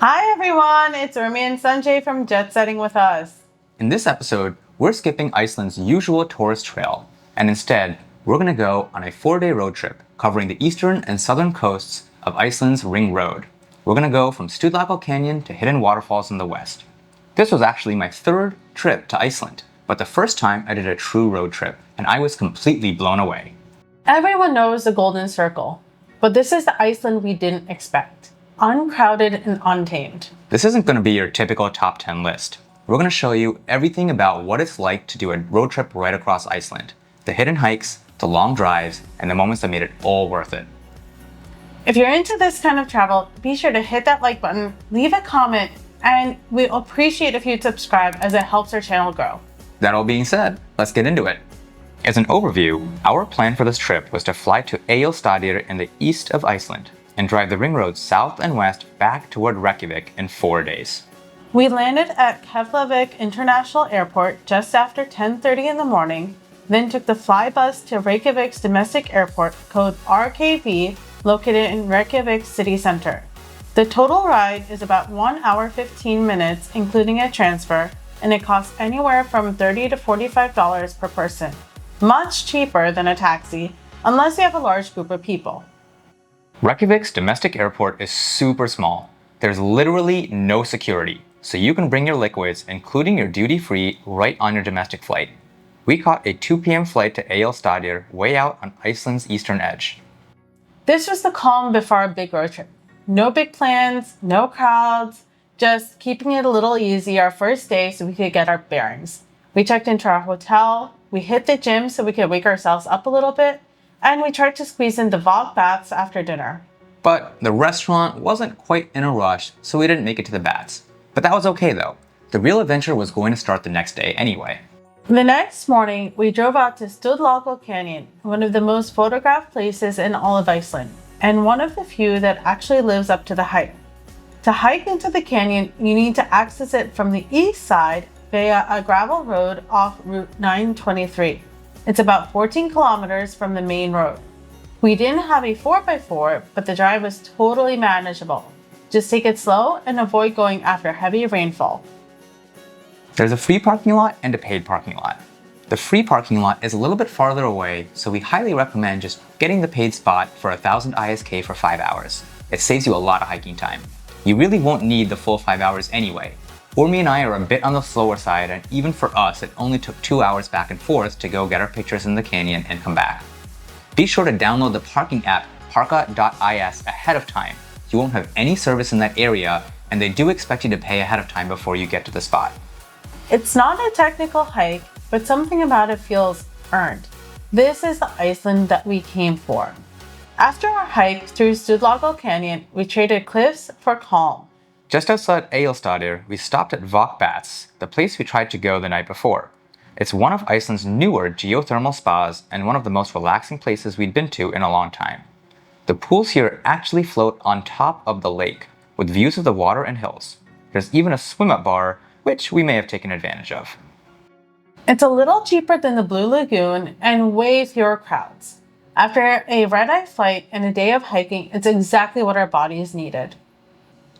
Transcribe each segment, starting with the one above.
Hi everyone, it's Urmi and Sanjay from Jet Setting with Us. In this episode, we're skipping Iceland's usual tourist trail, and instead, we're going to go on a 4-day road trip covering the eastern and southern coasts of Iceland's Ring Road. We're going to go from Stuðlagil Canyon to hidden waterfalls in the west. This was actually my third trip to Iceland, but the first time I did a true road trip, and I was completely blown away. Everyone knows the Golden Circle, but this is the Iceland we didn't expect. Uncrowded and untamed. This isn't going to be your typical top 10 list. We're going to show you everything about what it's like to do a road trip right across Iceland. The hidden hikes, the long drives, and the moments that made it all worth it. If you're into this kind of travel, be sure to hit that like button, leave a comment, and we'll appreciate if you'd subscribe as it helps our channel grow. That all being said, let's get into it. As an overview, our plan for this trip was to fly to Egilsstaðir in the east of Iceland and drive the ring road south and west back toward Reykjavik in 4 days. We landed at Keflavik International Airport just after 10:30 in the morning, then took the fly bus to Reykjavik's domestic airport, code RKV, located in Reykjavik city center. The total ride is about 1 hour 15 minutes, including a transfer, and it costs anywhere from $30 to $45 per person. Much cheaper than a taxi, unless you have a large group of people. Reykjavik's domestic airport is super small. There's literally no security, so you can bring your liquids, including your duty-free, right on your domestic flight. We caught a 2 p.m. flight to Egilsstaðir way out on Iceland's eastern edge. This was the calm before our big road trip. No big plans, no crowds, just keeping it a little easy our first day so we could get our bearings. We checked into our hotel, we hit the gym so we could wake ourselves up a little bit, and we tried to squeeze in the Vok Baths after dinner. But the restaurant wasn't quite in a rush, so we didn't make it to the baths. But that was okay though. The real adventure was going to start the next day anyway. The next morning, we drove out to Stuðlagil Canyon, one of the most photographed places in all of Iceland, and one of the few that actually lives up to the hype. To hike into the canyon, you need to access it from the east side via a gravel road off Route 923. It's about 14 kilometers from the main road. We didn't have a 4x4, but the drive was totally manageable. Just take it slow and avoid going after heavy rainfall. There's a free parking lot and a paid parking lot. The free parking lot is a little bit farther away, so we highly recommend just getting the paid spot for 1,000 ISK for 5 hours. It saves you a lot of hiking time. You really won't need the full 5 hours anyway. Urmi and I are a bit on the slower side, and even for us, it only took 2 hours back and forth to go get our pictures in the canyon and come back. Be sure to download the parking app parka.is ahead of time. You won't have any service in that area, and they do expect you to pay ahead of time before you get to the spot. It's not a technical hike, but something about it feels earned. This is the Iceland that we came for. After our hike through Stuðlagil Canyon, we traded cliffs for calm. Just outside Egilsstaðir, we stopped at Vok Baths, the place we tried to go the night before. It's one of Iceland's newer geothermal spas and one of the most relaxing places we'd been to in a long time. The pools here actually float on top of the lake, with views of the water and hills. There's even a swim-up bar, which we may have taken advantage of. It's a little cheaper than the Blue Lagoon and way fewer crowds. After a red-eye flight and a day of hiking, it's exactly what our bodies needed.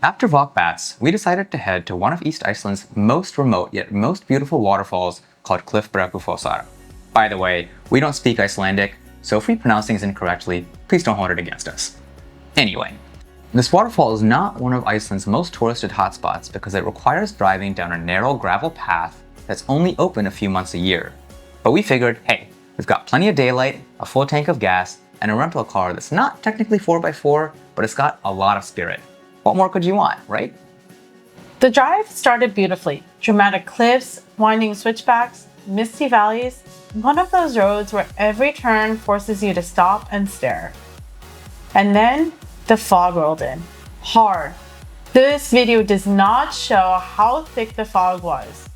After Vok Baths, we decided to head to one of East Iceland's most remote yet most beautiful waterfalls called Klifbrekkufossar. By the way, we don't speak Icelandic, so if we pronounce things incorrectly, please don't hold it against us. Anyway, this waterfall is not one of Iceland's most touristed hotspots because it requires driving down a narrow gravel path that's only open a few months a year. But we figured, hey, we've got plenty of daylight, a full tank of gas, and a rental car that's not technically 4x4, but it's got a lot of spirit. What more could you want, right? The drive started beautifully. Dramatic cliffs, winding switchbacks, misty valleys, one of those roads where every turn forces you to stop and stare. And then the fog rolled in. Hard. This video does not show how thick the fog was.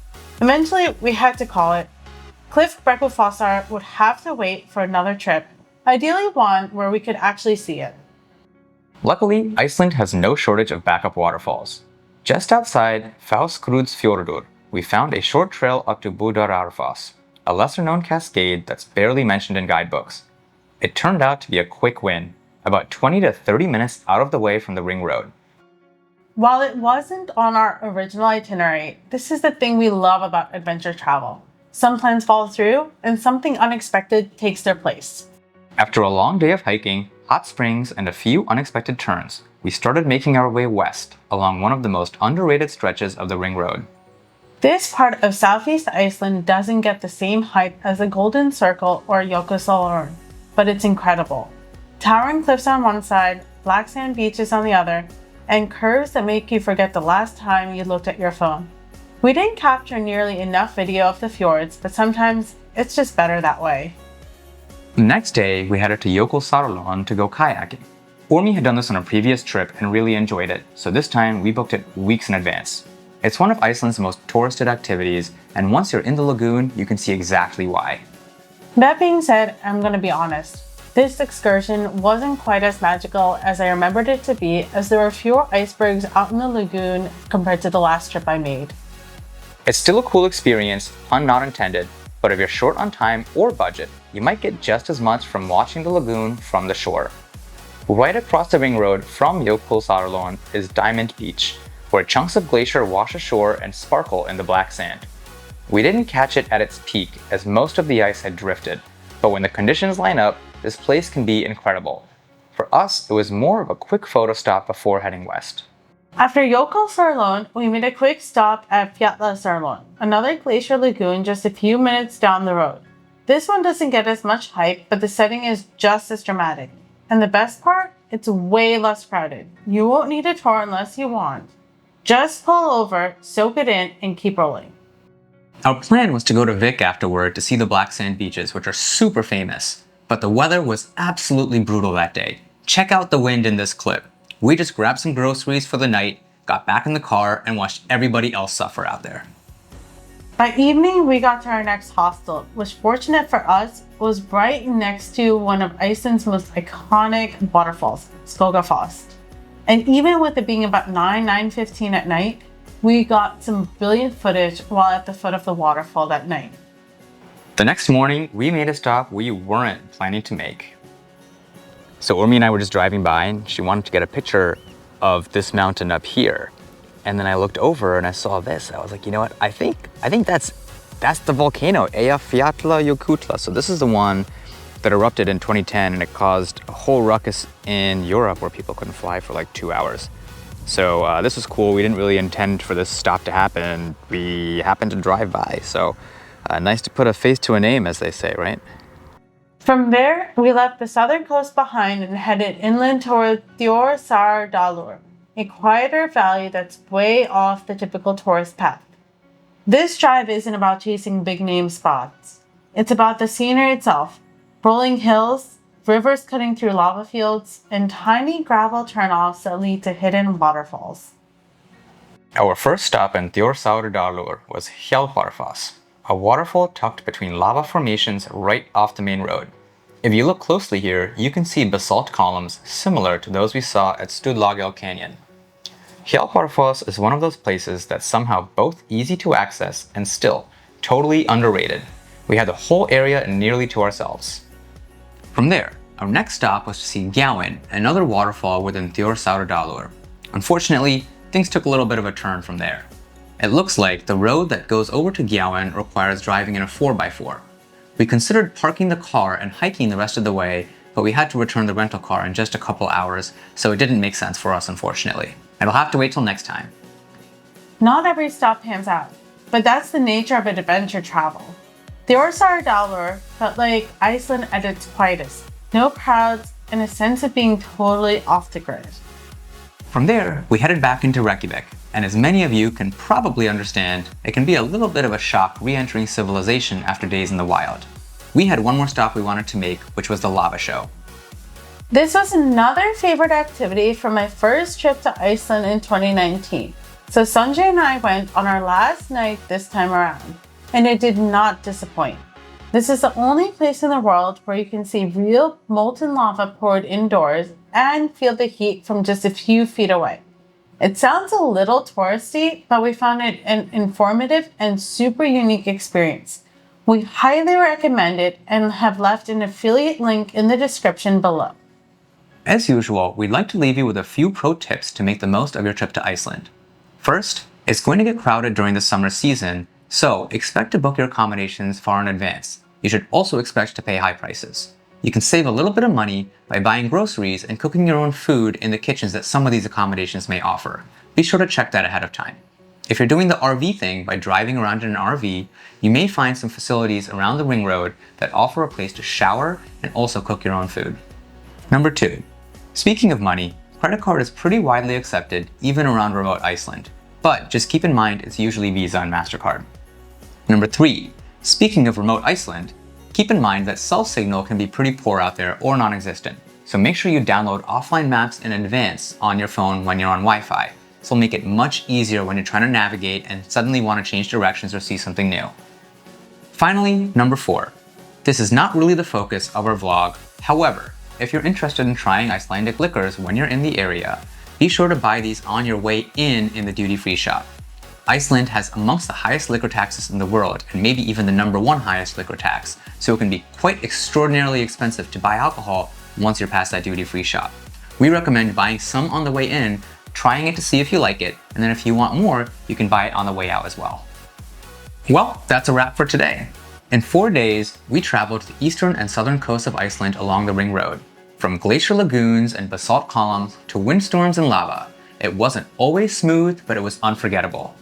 Eventually, we had to call it. Klifbrekkufossar would have to wait for another trip, ideally one where we could actually see it. Luckily, Iceland has no shortage of backup waterfalls. Just outside Fjords, we found a short trail up to Budararfoss, a lesser-known cascade that's barely mentioned in guidebooks. It turned out to be a quick win, about 20 to 30 minutes out of the way from the ring road. While it wasn't on our original itinerary, this is the thing we love about adventure travel. Some plans fall through, and something unexpected takes their place. After a long day of hiking, hot springs, and a few unexpected turns, we started making our way west along one of the most underrated stretches of the Ring Road. This part of southeast Iceland doesn't get the same hype as the Golden Circle or Jokulsarlon, but it's incredible. Towering cliffs on one side, black sand beaches on the other, and curves that make you forget the last time you looked at your phone. We didn't capture nearly enough video of the fjords, but sometimes it's just better that way. The next day, we headed to Jokulsarlon to go kayaking. Ormi had done this on a previous trip and really enjoyed it, so this time we booked it weeks in advance. It's one of Iceland's most touristed activities, and once you're in the lagoon, you can see exactly why. That being said, I'm gonna be honest. This excursion wasn't quite as magical as I remembered it to be, as there were fewer icebergs out in the lagoon compared to the last trip I made. It's still a cool experience, pun not intended, but if you're short on time or budget, you might get just as much from watching the lagoon from the shore. Right across the Ring Road from Jokulsarlon is Diamond Beach, where chunks of glacier wash ashore and sparkle in the black sand. We didn't catch it at its peak as most of the ice had drifted, but when the conditions line up, this place can be incredible. For us, it was more of a quick photo stop before heading west. After Jokulsarlon, we made a quick stop at Fjallsarlon, another glacier lagoon just a few minutes down the road. This one doesn't get as much hype, but the setting is just as dramatic. And the best part? It's way less crowded. You won't need a tour unless you want. Just pull over, soak it in, and keep rolling. Our plan was to go to Vik afterward to see the black sand beaches, which are super famous. But the weather was absolutely brutal that day. Check out the wind in this clip. We just grabbed some groceries for the night, got back in the car, and watched everybody else suffer out there. By evening, we got to our next hostel, which, fortunate for us, was right next to one of Iceland's most iconic waterfalls, Skogafoss. And even with it being about 9:15 at night, we got some brilliant footage while at the foot of the waterfall that night. The next morning, we made a stop we weren't planning to make. So Ormi and I were just driving by, and she wanted to get a picture of this mountain up here. And then I looked over and I saw this. I was like, you know what? I think that's the volcano, Eyjafjalljokull. So this is the one that erupted in 2010, and it caused a whole ruckus in Europe where people couldn't fly for like 2 hours. So this was cool. We didn't really intend for this stop to happen, and we happened to drive by. So nice to put a face to a name, as they say, right? From there, we left the southern coast behind and headed inland toward Thjorsardarlur, a quieter valley that's way off the typical tourist path. This drive isn't about chasing big name spots. It's about the scenery itself, rolling hills, rivers cutting through lava fields, and tiny gravel turnoffs that lead to hidden waterfalls. Our first stop in Thjorsardarlur was Hjalparfoss, a waterfall tucked between lava formations right off the main road. If you look closely here, you can see basalt columns similar to those we saw at Stuðlagil Canyon. Hjalparfoss is one of those places that's somehow both easy to access and still totally underrated. We had the whole area nearly to ourselves. From there, our next stop was to see Gjáin, another waterfall within Thjorsardarlur. Unfortunately, things took a little bit of a turn from there. It looks like the road that goes over to Gjáin requires driving in a 4x4. We considered parking the car and hiking the rest of the way, but we had to return the rental car in just a couple hours, so it didn't make sense for us, unfortunately. It'll have to wait till next time. Not every stop pans out, but that's the nature of adventure travel. Thjorsardarlur felt like Iceland at its quietest. No crowds, and a sense of being totally off the grid. From there, we headed back into Reykjavik, and as many of you can probably understand, it can be a little bit of a shock re-entering civilization after days in the wild. We had one more stop we wanted to make, which was the lava show. This was another favorite activity from my first trip to Iceland in 2019. So Sanjay and I went on our last night this time around, and it did not disappoint. This is the only place in the world where you can see real molten lava poured indoors and feel the heat from just a few feet away. It sounds a little touristy, but we found it an informative and super unique experience. We highly recommend it and have left an affiliate link in the description below. As usual, we'd like to leave you with a few pro tips to make the most of your trip to Iceland. First, it's going to get crowded during the summer season, so expect to book your accommodations far in advance. You should also expect to pay high prices. You can save a little bit of money by buying groceries and cooking your own food in the kitchens that some of these accommodations may offer. Be sure to check that ahead of time. If you're doing the RV thing by driving around in an RV, you may find some facilities around the ring road that offer a place to shower and also cook your own food. Number 2. Speaking of money, credit card is pretty widely accepted even around remote Iceland, but just keep in mind it's usually Visa and MasterCard. Number 3. Speaking of remote Iceland, keep in mind that cell signal can be pretty poor out there or non-existent, so make sure you download offline maps in advance on your phone when you're on Wi-Fi. This will make it much easier when you're trying to navigate and suddenly want to change directions or see something new. Finally, number 4. This is not really the focus of our vlog. However, if you're interested in trying Icelandic liquors when you're in the area, be sure to buy these on your way in the duty-free shop. Iceland has amongst the highest liquor taxes in the world, and maybe even the number 1 highest liquor tax, so it can be quite extraordinarily expensive to buy alcohol once you're past that duty-free shop. We recommend buying some on the way in, trying it to see if you like it, and then if you want more, you can buy it on the way out as well. Well, that's a wrap for today. In 4 days, we traveled to the eastern and southern coasts of Iceland along the Ring Road. From glacier lagoons and basalt columns to windstorms and lava, it wasn't always smooth, but it was unforgettable.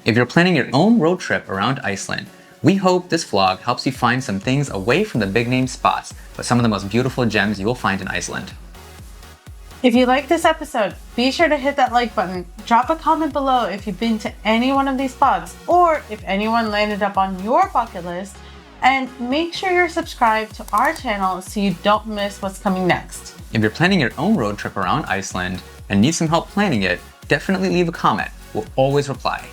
If you're planning your own road trip around Iceland, we hope this vlog helps you find some things away from the big name spots, but some of the most beautiful gems you will find in Iceland. If you like this episode, be sure to hit that like button. Drop a comment below if you've been to any one of these spots or if anyone landed up on your bucket list, and make sure you're subscribed to our channel so you don't miss what's coming next. If you're planning your own road trip around Iceland and need some help planning it, definitely leave a comment. We'll always reply.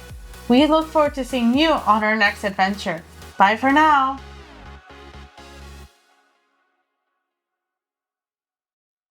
We look forward to seeing you on our next adventure. Bye for now.